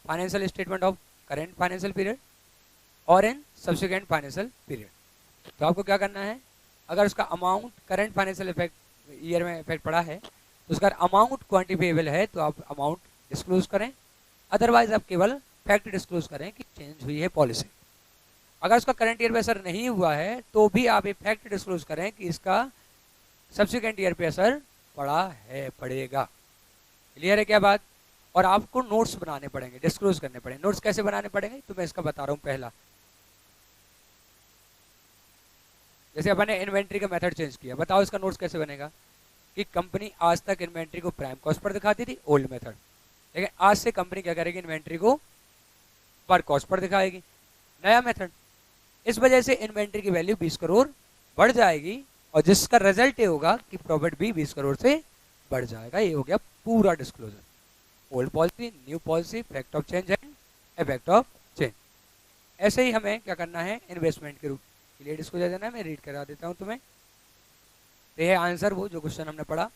Financial statement of current financial period और in subsequent financial period. तो आपको क्या करना है, अगर उसका amount current financial effect year में इफेक्ट पड़ा है तो उसका अमाउंट क्वांटिफिएबल है तो आप अमाउंट डिस्क्लोज करें, अदरवाइज आप केवल फैक्ट डिस्क्लोज करें कि चेंज हुई है पॉलिसी। अगर उसका करंट ईयर पे असर नहीं हुआ है तो भी आप ये फैक्ट डिस्क्लोज करें कि इसका सब्सिक्वेंट ईयर पे असर पड़ा है, पड़ेगा। क्लियर है क्या बात? और आपको नोट्स बनाने पड़ेंगे, डिस्क्लोज करने पड़ेंगे। नोट्स कैसे बनाने पड़ेंगे तो मैं इसका बता रहा हूँ। पहला, जैसे अपन ने इन्वेंट्री का मेथड चेंज किया, बताओ इसका नोट्स कैसे बनेगा कि कंपनी आज तक इन्वेंट्री को प्राइम कॉस्ट पर दिखाती थी, ओल्ड मेथड, लेकिन आज से कंपनी क्या करेगी, इन्वेंट्री को पर कॉस्ट पर दिखाएगी, नया मेथड। इस वजह से इन्वेंट्री की वैल्यू 20 करोड़ बढ़ जाएगी और जिसका रिजल्ट ये होगा कि प्रॉफिट भी 20 करोड़ से बढ़ जाएगा। ये हो गया पूरा disclosure, old policy, new policy, fact of change and effect of change. ऐसे ही हमें क्या करना है, इन्वेस्टमेंट के रूप के लिए डिस्क्लोजर देना है। मैं रीड करा देता हूं तुम्हें। तो ये आंसर वो जो क्वेश्चन हमने पढ़ा,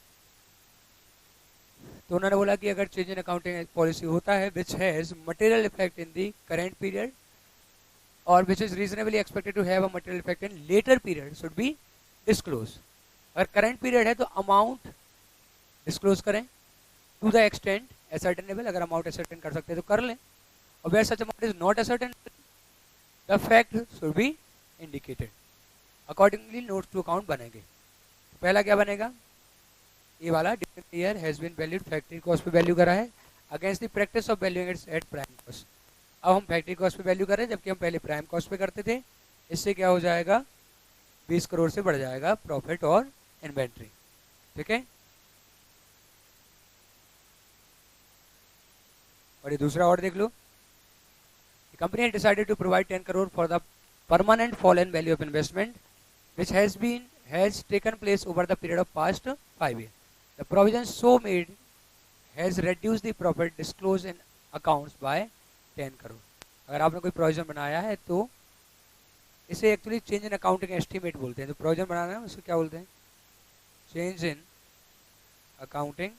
तो उन्होंने बोला कि अगर चेंज इन अकाउंटिंग पॉलिसी होता है which has material effect in the current period और which is reasonably expected to have a material effect in later period should be disclose. अगर करंट पीरियड है तो अमाउंट डिस्क्लोज करें to the extent ascertainable, अगर amount ascertain कर सकते हैं तो कर लें, और where such amount is not ascertain the fact should be indicated. Accordingly notes to account बनेंगे। पहला क्या बनेगा, ये वाला different year has been valued, factory cost पे वैल्यू करा है against the practice of valuing its at prime cost. अब हम फैक्ट्री कॉस्ट पे वैल्यू कर रहे हैं जबकि हम पहले प्राइम कॉस्ट पे करते थे। इससे क्या हो जाएगा, 20 करोड़ से बढ़ जाएगा प्रॉफिट और इन्वेंट्री। ठीक है, और ये दूसरा और देख लो, company decided to provide 10 crore for the permanent fall in value of investment which has taken place over the period of past 5 years. The provision so made has reduced the profit disclosed in accounts by 10 crore. अगर आपने कोई provision बनाया है तो इसे actually change in accounting estimate बोलते हैं। तो प्रोविजन बनाना है उसको क्या बोलते हैं, change in accounting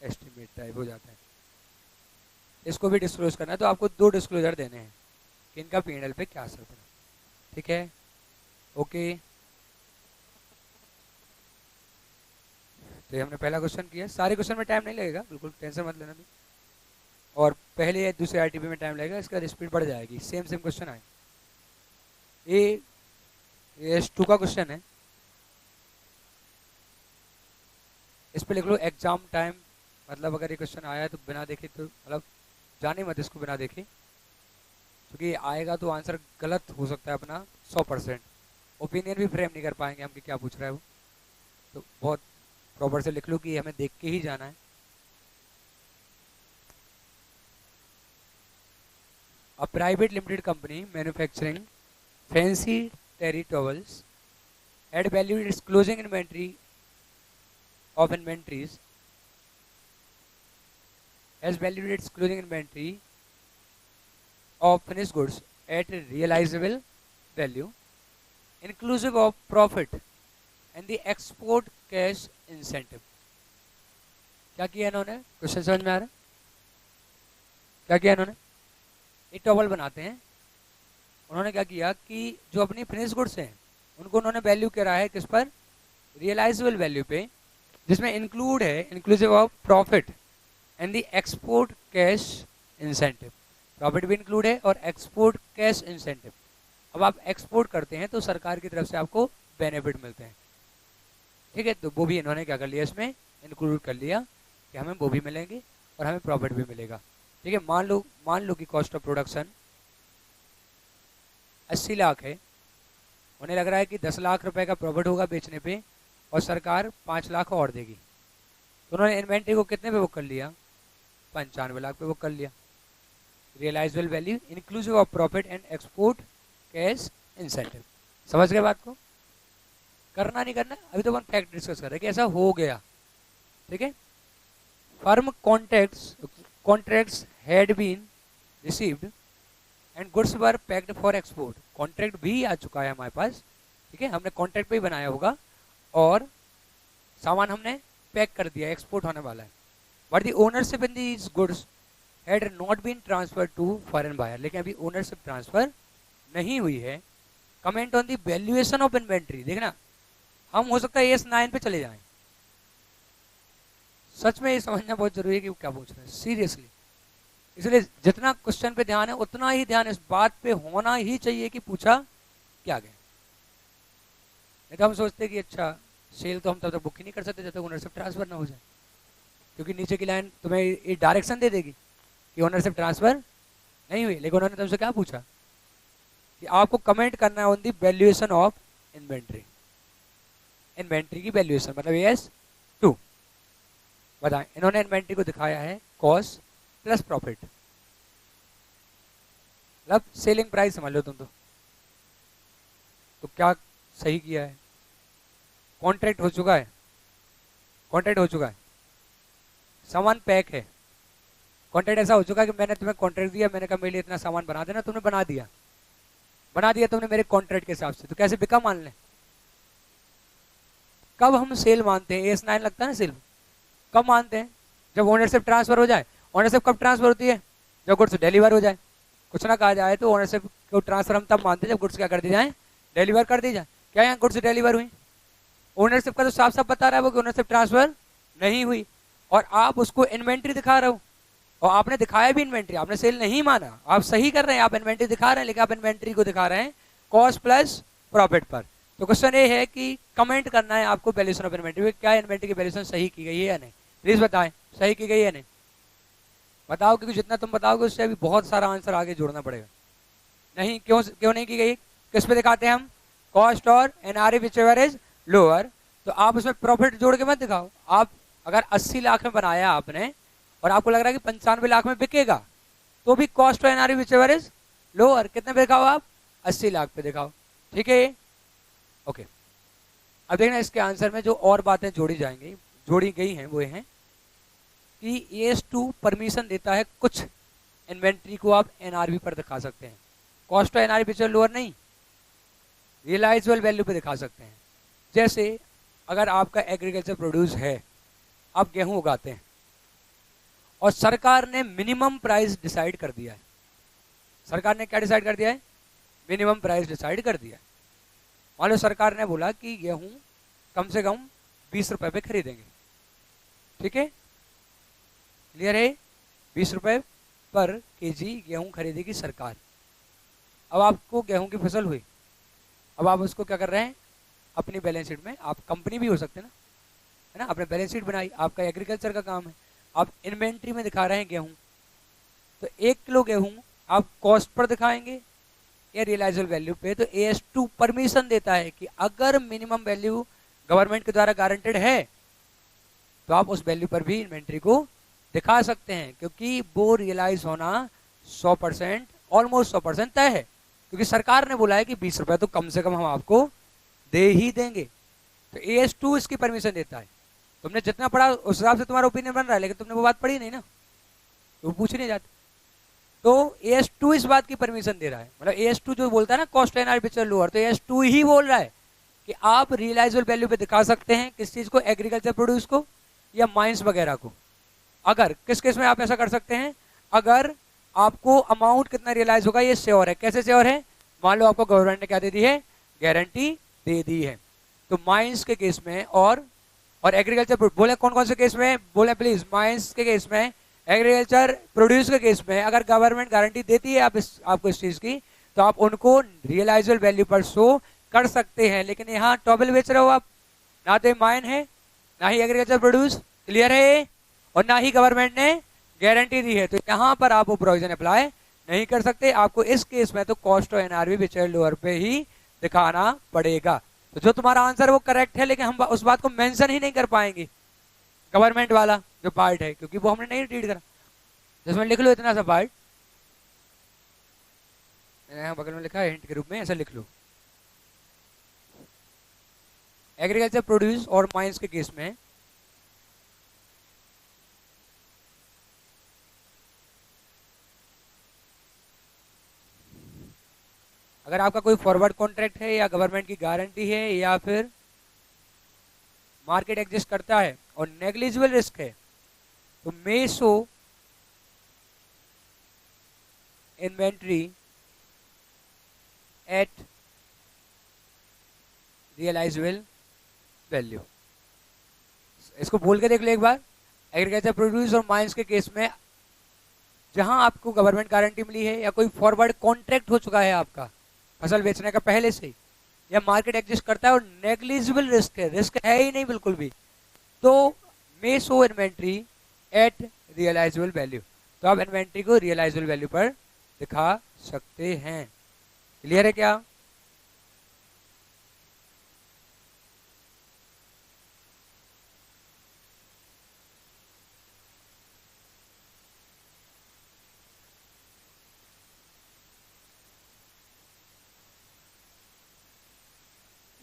estimate type हो जाता है। इसको भी डिस्क्लोज करना है तो आपको 2 डिस्क्लोजर देने हैं कि इनका P&L पे क्या असर पड़ा। ठीक है, ओके। तो ये हमने पहला क्वेश्चन किया। सारे क्वेश्चन में टाइम नहीं लगेगा, बिल्कुल टेंशन मत लेना। और पहले या दूसरे आरटीपी में टाइम लगेगा, इसका स्पीड बढ़ जाएगी। सेम क्वेश्चन आए। ये S2 का क्वेश्चन है, इस पे लिख लो एग्जाम टाइम। मतलब अगर ये क्वेश्चन आया है तो बिना देखे तो मतलब जाने मत इसको बिना देखे, क्योंकि आएगा तो आंसर गलत हो सकता है अपना 100%। ओपिनियन भी फ्रेम नहीं कर पाएंगे हम कि क्या पूछ रहा है वो। तो बहुत प्रॉपर से लिख लो कि हमें देख के ही जाना है। A private limited company manufacturing fancy terry towels had valued its closing inventory of inventories has valued its closing inventory of finished goods at a realizable value inclusive of profit and the export cash incentive। क्या किया इन्होंने, question समझ में आ रहा है? क्या किया इन्होंने, एक टॉवल बनाते हैं, उन्होंने क्या किया कि जो अपनी फिनिश गुड्स हैं उनको उन्होंने वैल्यू करा है किस पर, रियलाइजेबल वैल्यू पे, जिसमें इंक्लूड है inclusive of profit and the export cash incentive. Profit भी इंक्लूड है और एक्सपोर्ट कैश इंसेंटिव। अब आप एक्सपोर्ट करते हैं तो सरकार की तरफ से आपको बेनिफिट मिलते हैं। ठीक है, तो वो भी इन्होंने क्या कर लिया, इसमें इंक्लूड कर लिया कि हमें वो भी मिलेंगे और हमें प्रॉफिट भी मिलेगा। ठीक है, मान लो कि कॉस्ट ऑफ प्रोडक्शन 80 लाख है, उन्हें लग रहा है कि 10 लाख रुपए का प्रॉफिट होगा बेचने पे और सरकार 5 लाख और देगी, तो उन्होंने इन्वेंट्री को कितने पे बुक कर लिया, 95 लाख पे बुक कर लिया। Realisable value inclusive of profit and export cash incentive. समझ गए बात को? करना नहीं करना अभी तो अपन फैक्ट डिस्कस कर रहे हैं कि ऐसा हो गया। ठीक है, firm contracts had been received and goods were packed for export. Contract भी आ चुका है हमारे पास। ठीक है, हमने कॉन्ट्रैक्ट पे ही बनाया होगा और सामान हमने पैक कर दिया, एक्सपोर्ट होने वाला है। But the ownership in these goods had not been transfer to foreign buyer, लेकिन अभी ओनरशिप ट्रांसफर नहीं हुई है। Comment on the valuation of inventory. देखना, हम हो सकता है AS9 पे चले जाएं। सच में ये समझना बहुत जरूरी है कि वो क्या पूछ रहे हैं, सीरियसली। इसलिए जितना क्वेश्चन पे ध्यान है उतना ही ध्यान इस बात पे होना ही चाहिए कि पूछा क्या गया। नहीं तो हम सोचते कि अच्छा सेल तो हम तब तक बुक ही नहीं कर सकते जब तक ओनरशिप ट्रांसफर ना हो जाए, क्योंकि नीचे की लाइन तुम्हें ये डायरेक्शन दे देगी कि ओनरशिप ट्रांसफर नहीं हुई। लेकिन उन्होंने तुमसे क्या पूछा कि आपको कमेंट करना है on the valuation of inventory. Inventory की वैल्यूएशन मतलब AS2। बताएं, इन्होंने इन्वेंट्री को दिखाया है कॉस्ट प्लस प्रॉफिट, मतलब सेलिंग प्राइस समझ लो तुम तो क्या सही किया है? कॉन्ट्रैक्ट हो चुका है, कॉन्ट्रैक्ट हो चुका है, सामान पैक है। कॉन्ट्रैक्ट ऐसा हो चुका है कि मैंने तुम्हें कॉन्ट्रैक्ट दिया, मैंने कहा मेरे लिए इतना सामान बना देना, तुमने बना दिया, बना दिया तुमने मेरे कॉन्ट्रैक्ट के हिसाब से, तो कैसे बिका मान लें? कब हम सेल मानते हैं? AS9 लगता है ना सेल। कब मानते हैं? जब ओनरशिप ट्रांसफर हो जाए। ओनरशिप कब ट्रांसफर होती है? जब गुड्स डिलीवर हो जाए। कुछ ना कहा जाए तो ओनरशिप को ट्रांसफर हम तब मानते हैं जब गुड्स क्या कर दी जाए, डिलीवर कर दी जाए। क्या यहाँ गुड्स डिलीवर हुई? ओनरशिप का तो साफ साफ बता रहा है वो कि ओनरशिप ट्रांसफर नहीं हुई, और आप उसको इन्वेंट्री दिखा रहे हो, और आपने दिखाया भी इन्वेंट्री, आपने सेल नहीं माना। आप सही कर रहे हैं, आप इन्वेंट्री दिखा रहे हैं, लेकिन आप इन्वेंट्री को दिखा रहे हैं कॉस्ट प्लस प्रॉफिट पर। तो क्वेश्चन ये है कि कमेंट करना है आपको वैल्यूएशन ऑफ इन्वेंट्री, क्या इन्वेंट्री की वैल्यूएशन सही की गई है या नहीं। प्लीज बताएं सही की गई है या नहीं, बताओ, क्योंकि जितना तुम बताओगे उससे अभी बहुत सारा आंसर आगे जोड़ना पड़ेगा। नहीं, क्यों नहीं की गई? किस पे दिखाते हैं हम? कॉस्ट और NRE which ever is lower. तो आप उसमें प्रॉफिट जोड़ के मत दिखाओ। आप अगर 80 लाख में बनाया आपने और आपको लग रहा है कि 95 लाख में बिकेगा, तो भी कॉस्ट और NRE which ever is lower कितने पे दिखाओ आप? 80 लाख पे दिखाओ। ठीक है, ओके। अब देखना इसके आंसर में जो और बातें जोड़ी गई हैं वो हैं कि AS2 परमिशन देता है कुछ इन्वेंट्री को आप NRV पर दिखा सकते हैं, कॉस्ट और NRV पिक्चर लोअर नहीं, रियलाइजेबल वैल्यू पे दिखा सकते हैं। जैसे अगर आपका एग्रीकल्चर प्रोड्यूस है, आप गेहूं उगाते हैं और सरकार ने मिनिमम प्राइस डिसाइड कर दिया है। सरकार ने क्या डिसाइड कर दिया है? मिनिमम प्राइस डिसाइड कर दिया है। मान लो सरकार ने बोला कि गेहूं कम से कम 20 रुपए पे खरीदेंगे। ठीक है, क्लियर है? 20 रुपए पर केजी गेहूं खरीदेगी सरकार। अब आपको गेहूं की फसल हुई, अब आप उसको क्या कर रहे हैं? अपनी बैलेंस शीट में, आप कंपनी भी हो सकते हैं ना, है ना, आपने बैलेंस शीट बनाई, आपका एग्रीकल्चर का काम है, आप इन्वेंट्री में दिखा रहे हैं गेहूं। तो 1 किलो गेहूं आप कॉस्ट पर दिखाएंगे या रियलाइजेबल वैल्यू पे? तो AS2 परमिशन देता है कि अगर मिनिमम वैल्यू गवर्नमेंट के द्वारा गारंटेड है तो आप उस वैल्यू पर भी इन्वेंट्री को दिखा सकते हैं, क्योंकि वो रियलाइज होना 100% ऑलमोस्ट 100% तय है, क्योंकि सरकार ने बोला है कि 20 रुपए तो कम से कम हम आपको दे ही देंगे। तो AS2 इसकी परमिशन देता है। तुमने जितना पढ़ा उस हिसाब से तुम्हारा ओपिनियन बन रहा है, लेकिन तुमने वो बात पढ़ी नहीं ना, तो पूछ नहीं जाते। तो AS2 इस बात की परमिशन दे रहा है, मतलब AS2 जो बोलता है ना कॉस्ट एंड आर्बिट्रेरी लोअर, तो AS2 ही बोल रहा है कि आप रियलाइजेबल वैल्यू पे दिखा सकते हैं किस चीज को? एग्रीकल्चर प्रोड्यूस को या माइंस वगैरह को। अगर किस केस में आप ऐसा कर सकते हैं? अगर आपको अमाउंट कितना रियलाइज होगा ये श्योर है। कैसे श्योर है? मान लो आपको गवर्नमेंट ने क्या दे दी है? गारंटी दे दी है। तो माइंस के केस में और एग्रीकल्चर, बोले कौन कौन से केस में बोले प्लीज? माइंस के केस में, एग्रीकल्चर प्रोड्यूस के केस में अगर गवर्नमेंट गारंटी देती है आपको इस चीज की, तो आप उनको रियलाइजेबल वैल्यू पर शो कर सकते हैं। लेकिन यहाँ टॉबल बेच रहे हो आप, ना तो माइन है ना ही एग्रीकल्चर प्रोड्यूस, क्लियर है, और ना ही गवर्नमेंट ने गारंटी दी है, तो यहाँ पर आप वो प्रोविजन अप्लाई नहीं कर सकते। आपको इस केस में तो कॉस्ट और NRV विचेयर लोअर पे ही दिखाना पड़ेगा। तो जो तुम्हारा आंसर वो करेक्ट है, लेकिन हम उस बात को मेंशन ही नहीं कर पाएंगे, गवर्नमेंट वाला जो पार्ट है, क्योंकि वो हमने नहीं रीड करा। जिसमें लिख लो इतना सा पार्ट, यहाँ बगल में लिखा है हिंट के रूप में, ऐसा लिख लो। एग्रीकल्चर प्रोड्यूस और माइंस के केस में अगर आपका कोई फॉरवर्ड कॉन्ट्रैक्ट है या गवर्नमेंट की गारंटी है या फिर मार्केट एग्जिस्ट करता है और नेग्लिजिबल रिस्क है, तो may show inventory at realisable value. इसको बोल के देख लो एक बार। एग्रीकल्चर प्रोड्यूस और माइंस के केस में जहां आपको गवर्नमेंट गारंटी मिली है या कोई फॉरवर्ड कॉन्ट्रैक्ट हो चुका है आपका फसल बेचने का पहले से, या मार्केट एग्जिस्ट करता है और नेग्लिजिबल रिस्क है ही नहीं बिल्कुल भी, तो may show inventory at realisable value. तो आप इन्वेंट्री को रियलाइजेबल वैल्यू पर दिखा सकते हैं। क्लियर है क्या?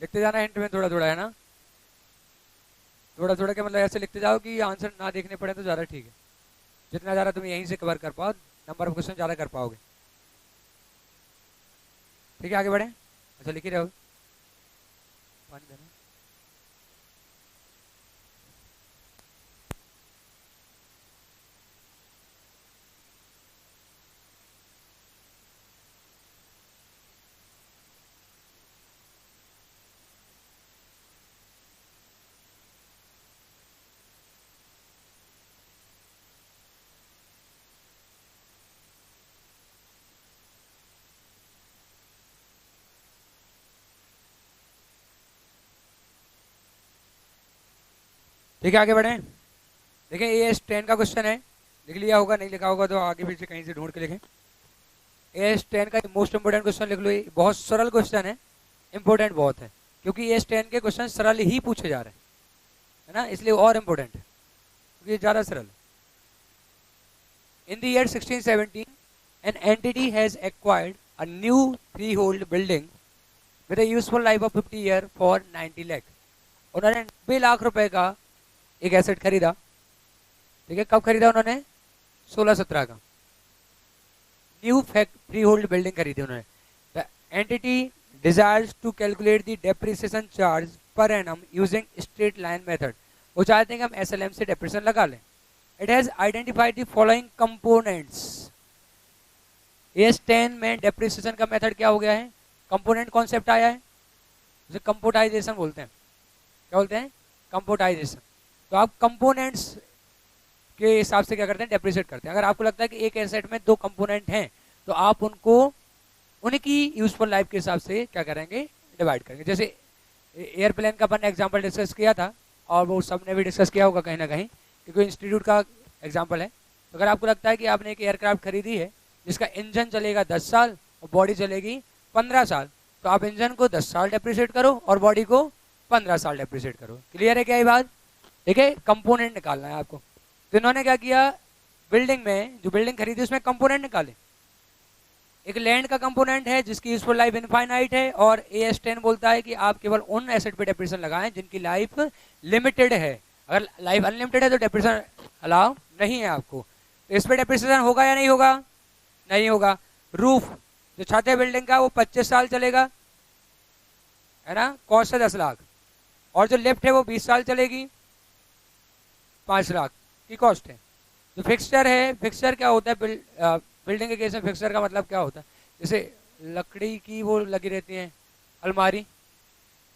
लिखते जाना हिंट में थोड़ा थोड़ा, है ना? थोड़ा थोड़ा क्या मतलब ऐसे लिखते जाओ कि आंसर ना देखने पड़े तो ज़्यादा ठीक है। जितना ज़्यादा तुम यहीं से कवर कर पाओ, नंबर ऑफ क्वेश्चन ज़्यादा कर पाओगे। ठीक है, आगे बढ़े। अच्छा, लिख ही रहे हो। पानी देना। ठीक है, आगे बढ़े। देखिए, ये एस 10 का क्वेश्चन है। लिख लिया होगा, नहीं लिखा होगा तो आगे पीछे कहीं से ढूंढ के लिखें। एस 10 का मोस्ट इंपोर्टेंट क्वेश्चन लिख लो। ये बहुत सरल क्वेश्चन है, इंपॉर्टेंट बहुत है, क्योंकि एस 10 के क्वेश्चन सरल ही पूछे जा रहे हैं, है ना, इसलिए और इम्पोर्टेंट है क्योंकि ज़्यादा सरल। In the year 1617 an entity has acquired a new freehold building with a useful life of 50 year for 90 lakh। उन्होंने 90 लाख रुपए का एक एसेट खरीदा। ठीक है, कब खरीदा उन्होंने? 16-17 का। न्यू फ्री होल्ड बिल्डिंग खरीदी उन्होंने। The entity desires to calculate the depreciation charge per annum using straight line method. वो चाहते हैं कि हम एसएलएम से डेप्रिसिएशन लगा लें। It has identified the following components. S 10 में डेप्रिसिएशन का मेथड क्या हो गया है? कंपोनेंट कॉन्सेप्ट आया है, उसे कंपोटाइजेशन बोलते हैं। क्या बोलते हैं? कंपोटाइजेशन। तो आप कंपोनेंट्स के हिसाब से क्या करते हैं? डेप्रिसिएट करते हैं। अगर आपको लगता है कि एक एसेट में 2 कंपोनेंट हैं तो आप उनको उनकी यूजफुल लाइफ के हिसाब से क्या करेंगे? डिवाइड करेंगे। जैसे एयरप्लेन का अपन ने एग्जाम्पल डिस्कस किया था और वो सब ने भी डिस्कस किया होगा कहीं ना कहीं, क्योंकि इंस्टीट्यूट का एग्जाम्पल है। तो अगर आपको लगता है कि आपने एक एयरक्राफ्ट खरीदी है जिसका इंजन चलेगा 10 साल और बॉडी चलेगी 15 साल, तो आप इंजन को 10 साल डेप्रिसिएट करो और बॉडी को 15 साल डेप्रिसिएट करो। क्लियर है क्या ये बात? ठीक है, कंपोनेंट निकालना है आपको। तो इन्होंने क्या किया? बिल्डिंग में जो बिल्डिंग खरीदी उसमें कंपोनेंट निकाले। एक लैंड का कंपोनेंट है जिसकी यूजफुल लाइफ इनफाइनाइट है, और एएस 10 बोलता है कि आप केवल उन एसेट पे डेप्रिसिएशन लगाएं जिनकी लाइफ लिमिटेड है। अगर लाइफ अनलिमिटेड है तो डेप्रिसिएशन अलाउ नहीं है आपको। तो इस पे डेप्रिसिएशन होगा या नहीं होगा? नहीं होगा। रूफ जो छत है बिल्डिंग का वो 25 साल चलेगा, है ना, कॉस्ट है 10 लाख, और जो लिफ्ट है वो 20 साल चलेगी, 5 लाख की कॉस्ट है। जो फिक्सचर है, फिक्सचर क्या होता है? बिल्डिंग के केस में फिक्सचर का मतलब क्या होता है? जैसे लकड़ी की वो लगी रहती है अलमारी,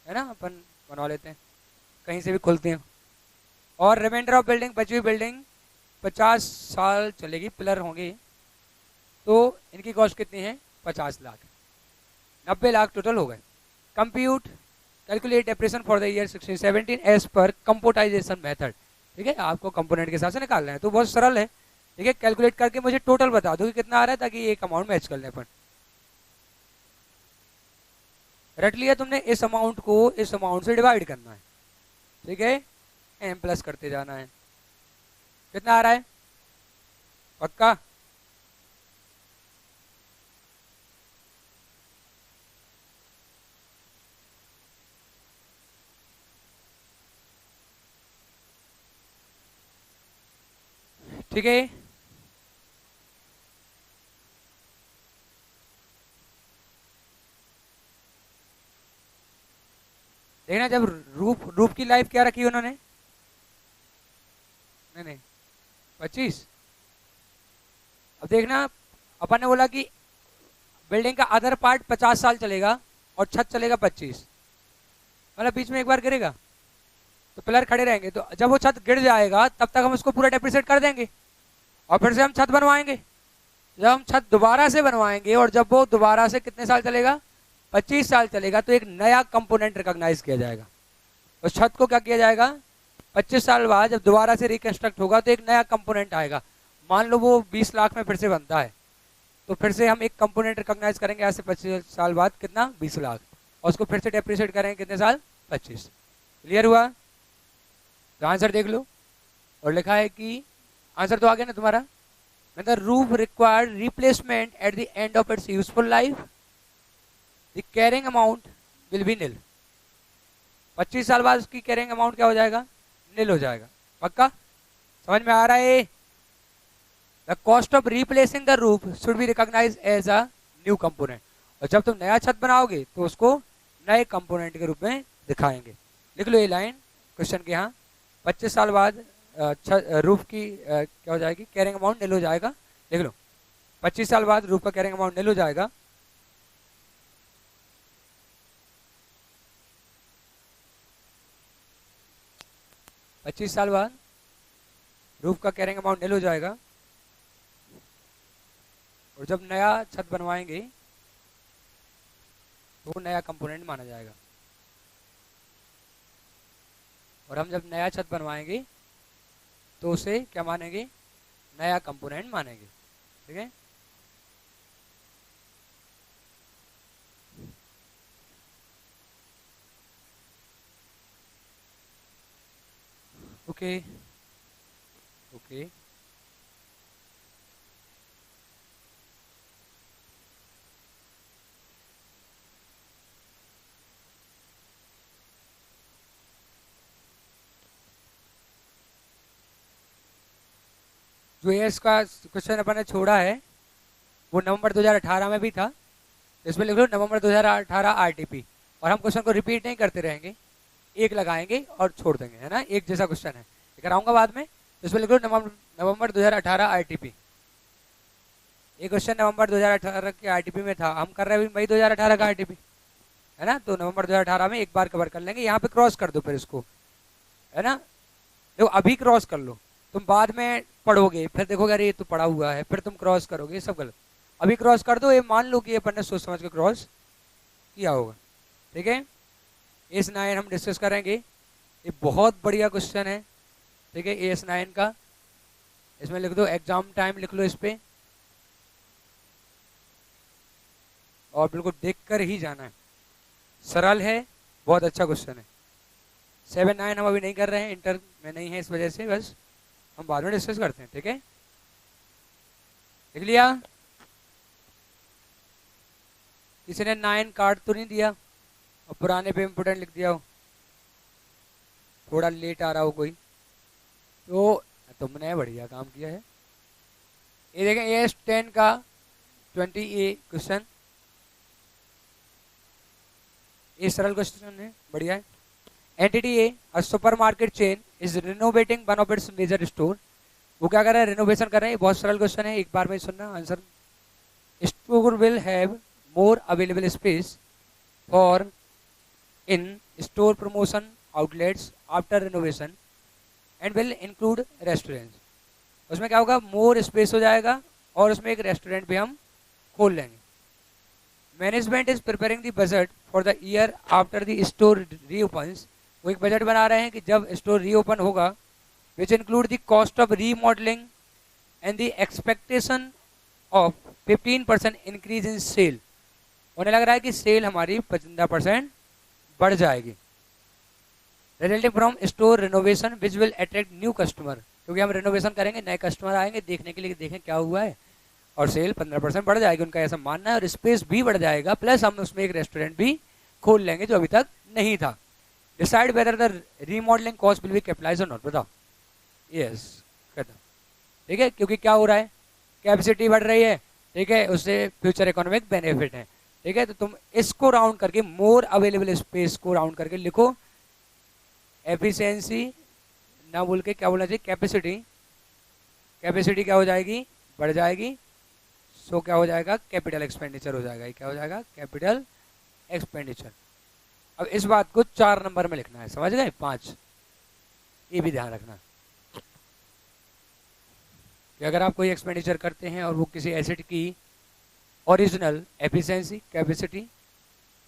है ना, अपन बनवा लेते हैं, कहीं से भी खुलती हैं। और रिमाइंडर ऑफ बिल्डिंग, बची हुई बिल्डिंग 50 साल चलेगी, पिलर होंगे, तो इनकी कॉस्ट कितनी है? 50 लाख। 90 लाख टोटल हो गए। Compute calculate depreciation for the year 1617 as per computation method. ठीक है, आपको कंपोनेंट के हिसाब से निकालना है, तो बहुत सरल है। ठीक है, कैलकुलेट करके मुझे टोटल बता दो कि कितना आ रहा है, ताकि एक अमाउंट मैच कर ले अपन। रट लिया तुमने? इस अमाउंट को इस अमाउंट से डिवाइड करना है। ठीक है, एम प्लस करते जाना है। कितना आ रहा है? पक्का? ठीक है, देखना जब रूफ रूफ की लाइफ क्या रखी उन्होंने? नहीं नहीं, 25। अब देखना अपन ने बोला कि बिल्डिंग का अदर पार्ट 50 साल चलेगा और छत चलेगा 25, मतलब बीच में एक बार गिरेगा तो पिलर खड़े रहेंगे, तो जब वो छत गिर जाएगा तब तक हम उसको पूरा डेप्रिसिएट कर देंगे और फिर से हम छत बनवाएंगे। जब हम छत दोबारा से बनवाएंगे और जब वो दोबारा से कितने साल चलेगा, 25 साल चलेगा, तो एक नया कंपोनेंट रिकॉग्नाइज किया जाएगा। उस छत को क्या किया जाएगा, 25 साल बाद जब दोबारा से रिकंस्ट्रक्ट होगा तो एक नया कंपोनेंट आएगा। मान लो वो 20 लाख में फिर से बनता है, तो फिर से हम एक कंपोनेंट रिकॉग्नाइज करेंगे आज से 25 साल बाद, कितना, 20 लाख, और उसको फिर से डेप्रिसिएट करेंगे कितने साल, 25। क्लियर हुआ? तो आंसर देख लो, और लिखा है कि आंसर तो आ गया ना तुम्हारा, the roof required replacement at the end of its useful life, the carrying amount will be nil। 25 साल बाद उसकी कैरिंग अमाउंट क्या हो जाएगा, नील हो जाएगा। पक्का समझ में आ रहा है? The cost of replacing the roof should be recognise as a new component, और जब तुम नया छत बनाओगे तो उसको नए कंपोनेंट के रूप में दिखाएंगे। लिख लो ये लाइन क्वेश्चन के यहाँ, 25 साल बाद रूफ की क्या हो जाएगी, कैरिंग अमाउंट नील हो जाएगा। लिख लो 25 साल बाद रूफ का कैरिंग अमाउंट नील हो जाएगा। पच्चीस साल बाद रूफ का कैरिंग अमाउंट नील हो जाएगा, और जब नया छत बनवाएंगे तो वो नया कंपोनेंट माना जाएगा। और हम जब नया छत बनवाएंगे तो उसे क्या मानेंगे, नया कंपोनेंट मानेंगे। ठीक है, ओके ओके। जो ये इसका क्वेश्चन अपन ने छोड़ा है वो नवंबर 2018 में भी था, इसमें लिख लो नवंबर 2018 आरटीपी, और हम क्वेश्चन को रिपीट नहीं करते रहेंगे, एक लगाएंगे और छोड़ देंगे, है ना, एक जैसा क्वेश्चन है, कराऊंगा बाद में। तो इसमें लिख लो नवंबर 2018 आरटीपी। ये क्वेश्चन नवंबर 2018 के आरटीपी में था, हम कर रहे हैं भाई 2018 का आरटीपी, है ना, तो नवंबर 2018 में एक बार कवर कर लेंगे। यहाँ पे क्रॉस कर दो फिर इसको, है ना, देखो अभी क्रॉस कर लो, तुम बाद में पढ़ोगे फिर देखोगे अरे ये तो पढ़ा हुआ है, फिर तुम क्रॉस करोगे, ये सब गलत। अभी क्रॉस कर दो, ये मान लो कि ये अपन ने सोच समझ के क्रॉस किया होगा। ठीक है, AS9 हम डिस्कस करेंगे, ये बहुत बढ़िया क्वेश्चन है। ठीक है, AS9 का, इसमें लिख दो एग्जाम टाइम, लिख लो इस पे, और बिल्कुल देख कर ही जाना है, सरल है, बहुत अच्छा क्वेश्चन है। 7-9 हम अभी नहीं कर रहे हैं, इंटर में नहीं है, इस वजह से बस हम बाद में डिस्कस करते हैं। ठीक है, लिख लिया? किसी ने 9 कार्ड तो नहीं दिया और पुराने पे इम्पोर्टेंट लिख दिया हो, थोड़ा लेट आ रहा हो कोई, तो तुमने बढ़िया काम किया है। ये देखें AS10 का 20A क्वेश्चन, ये सरल क्वेश्चन है, बढ़िया है। Entity A, a supermarket chain is renovating one of its major store, वो क्या कर रहा है, रिनोवेशन कर रहे हैं। बहुत सरल क्वेश्चन है, एक बार में सुनना answer. Store will have more available space for in store promotion outlets after renovation and will include restaurants. उसमें क्या होगा, मोर स्पेस हो जाएगा और उसमें एक रेस्टोरेंट भी हम खोल लेंगे। Management is preparing the budget for the year after the store reopens, वो एक बजट बना रहे हैं कि जब स्टोर रीओपन होगा, which include the cost of remodelling and the expectation of 15% increase in sale. उन्हें लग रहा है कि सेल हमारी 15% बढ़ जाएगी। Resulting from store renovation which will attract new customer, क्योंकि हम रिनोवेशन करेंगे, नए कस्टमर आएंगे देखने के लिए, देखें क्या हुआ है, और सेल 15% बढ़ जाएगी, उनका ऐसा मानना है, और स्पेस भी बढ़ जाएगा, प्लस हम उसमें एक रेस्टोरेंट भी खोल लेंगे जो अभी तक नहीं था। Decide whether the remodelling cost will be capitalised और नॉट, बताओ। यस, कहता, ठीक है, क्योंकि क्या हो रहा है, कैपेसिटी बढ़ रही है, ठीक है, उससे फ्यूचर इकोनॉमिक बेनिफिट है। ठीक है, तो तुम इसको राउंड करके, मोर अवेलेबल स्पेस को राउंड करके लिखो, एफिशिएंसी ना बोल के क्या बोलना चाहिए, कैपेसिटी, कैपेसिटी क्या हो जाएगी, बढ़ जाएगी, सो क्या हो जाएगा, कैपिटल एक्सपेंडिचर हो जाएगा। ये क्या हो जाएगा, कैपिटल एक्सपेंडिचर। अब इस बात को 4 नंबर में लिखना है, समझ गए, 5, ये भी ध्यान रखना कि अगर आप कोई एक्सपेंडिचर करते हैं और वो किसी एसेट की ओरिजिनल एफिशिएंसी, कैपेसिटी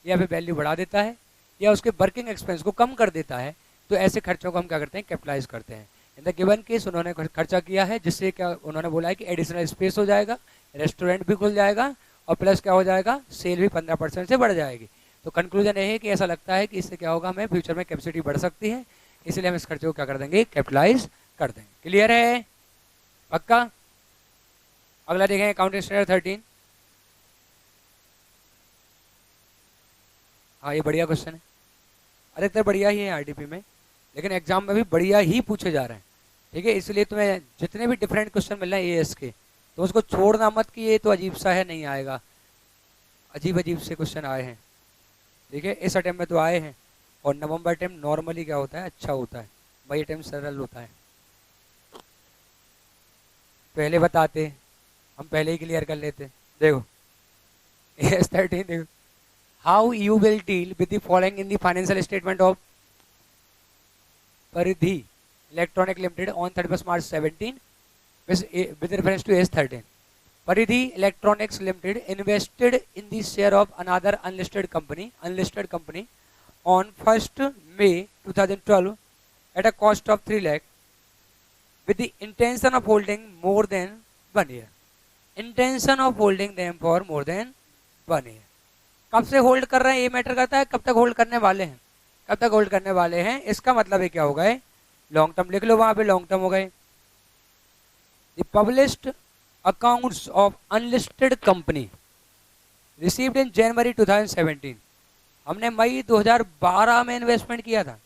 या फिर वैल्यू बढ़ा देता है या उसके वर्किंग एक्सपेंस को कम कर देता है, तो ऐसे खर्चों को हम क्या करते हैं, कैपिटलाइज करते हैं। इन द गिवन केस उन्होंने खर्चा किया है जिससे क्या उन्होंने बोला है कि एडिशनल स्पेस हो जाएगा, रेस्टोरेंट भी खुल जाएगा और प्लस क्या हो जाएगा, सेल भी 15% से बढ़ जाएगी। तो कंक्लूजन ये है कि ऐसा लगता है कि इससे क्या होगा, हमें फ्यूचर में कैपेसिटी बढ़ सकती है, इसलिए हम इस खर्चे को क्या कर देंगे, कैपिटलाइज कर देंगे। क्लियर है, पक्का। अगला देखें अकाउंटिंग स्टैंडर्ड 13। हाँ ये बढ़िया क्वेश्चन है, अधिकतर बढ़िया ही है आरडीपी में, लेकिन एग्जाम में भी बढ़िया ही पूछे जा रहे हैं, ठीक है। इसलिए तुम्हें जितने भी डिफरेंट क्वेश्चन मिल रहे हैं एएस के, तो उसको छोड़ना मत कि ये तो अजीब सा है, नहीं आएगा, अजीब अजीब से क्वेश्चन आए हैं, ठीक है। इस अटेम्प्ट में तो आए हैं, और नवंबर अटेम्प्ट नॉर्मली क्या होता है, अच्छा होता है, वही अटेम्प्ट सरल होता है। पहले बताते, हम पहले ही क्लियर कर लेते। देखो एएस 13 देखो, how you will deal with the following in the financial statement of परिधि electronic limited on 31 March 17 with reference to AS13. Paridhi Electronics Limited invested in the share of another unlisted company on 1st May 2012 at a cost of 3 lakh with the intention of holding more than 1 year. Intention of holding them for more than 1 year. कब से hold कर रहे हैं ये matter करता है, कब तक होल्ड करने वाले हैं, कब तक होल्ड करने वाले हैं, इसका मतलब है क्या हो गए, लॉन्ग टर्म लिख लो, वहां पे लॉन्ग टर्म हो गए। The published accounts of unlisted company received in January 2017। हमने मई 2012 में इन्वेस्टमेंट किया था,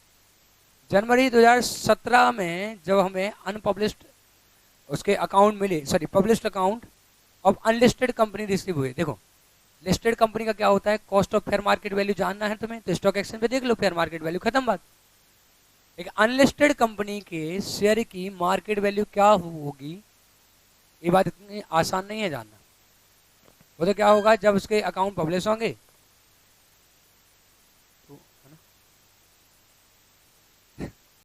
जनवरी 2017 में जब हमें अनपब्लिश्ड उसके अकाउंट मिले, sorry published account of unlisted company receive हुए। देखो लिस्टेड कंपनी का क्या होता है, cost of fair market value जानना है तुम्हें तो स्टॉक एक्सचेंज पे देख लो फेयर मार्केट वैल्यू, खत्म बात। एक अनलिस्टेड कंपनी के शेयर की मार्केट वैल्यू क्या होगी, ये बात इतनी आसान नहीं है जानना। वो तो क्या होगा, जब उसके अकाउंट पब्लिश होंगे